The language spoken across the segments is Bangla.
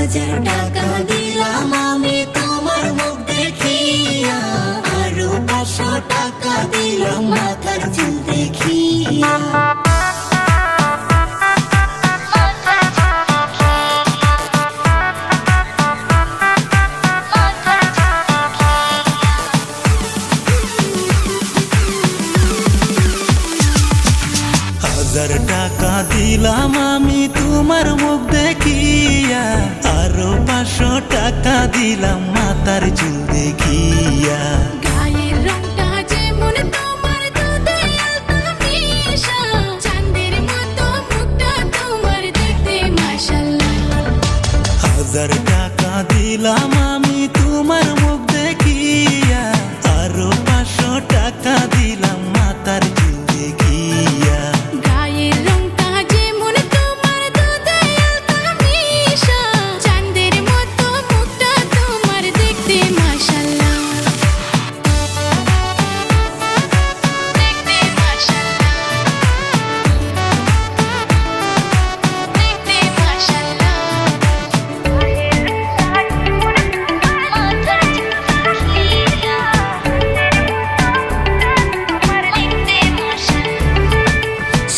1000 টাকা দিলাম আমি তোমার মুখ দেখিয়া, আরো 500 টাকা দিলাম মাথার চুল দেখিয়া। টাকা দিলাম আমি তোমার মুখ দেখিয়া, আরো 500 টাকা দিলাম মাথার চুল দেখিয়া। গায়ের রংটা যেমন তোমার দুধে আলতা মিশা, চাঁদের মতো মুখটা তোমার দেখতে মাশাআল্লাহ। 1000 টাকা দিলাম আমি তোমার মুখ দেখিয়া, আরো 500 টাকা দিলাম মাথার চুল দেখিয়া। গায়ের রংটা যেমন তোমার দুধে আলতা মিশা, চাঁদের মতো মুখটা তোমার দেখতে মাশাআল্লাহ। দেখতে মাশাআল্লাহ, দেখতে মাশাআল্লাহ।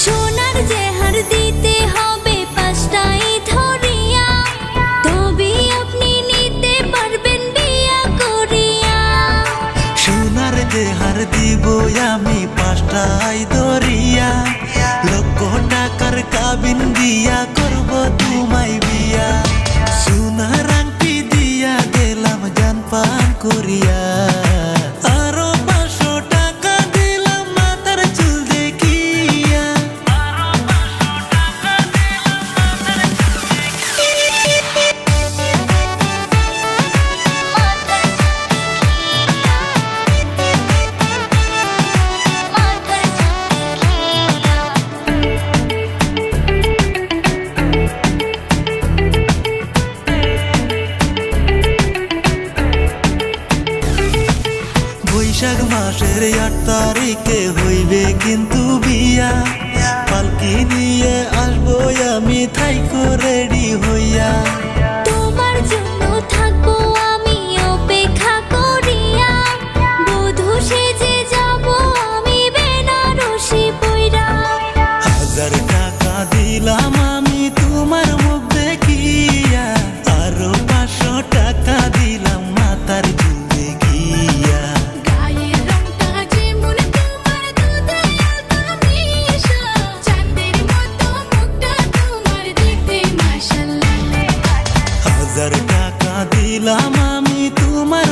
সোনার জেহার দিতে হবে 5টাই ধরিয়া, তবে আপনি নিতে পারবেন বিয়া করিয়া। সোনার দেহার দিব আমি 5টাই ধরিয়া, লক্ষ টাকার কাবিন দিয়া করব তোমায় বিয়া। সোনার আংটি দিয়া গেলাম জান পান করিয়া, আরো 500 টাকা দিলাম মাথার চুল দেখিয়া। বৈশাখ মাসের 8 তারিখে হইবে কিন্তু বিয়া, পালকি নিয়ে আসবো আমি থাইকো রেডি হইয়া। তোমার জন্য থাকবো আমি অপেক্ষা করিয়া, বধূ সেজে যাব আমি বেনারসি পইরা। 1000 টাকা দিলাম আমি তোমার মুখ দেখিয়া, আরো 500 টাকা দিলাম মাথার চুল দেখিয়া। গায়ের রংটা যেমন তোমার দুধে আলতা মিশা, চাঁদের মতো মুখটা তোমার দেখতে মাশাআল্লাহ। 1000 টাকা দিলাম আমি তোমার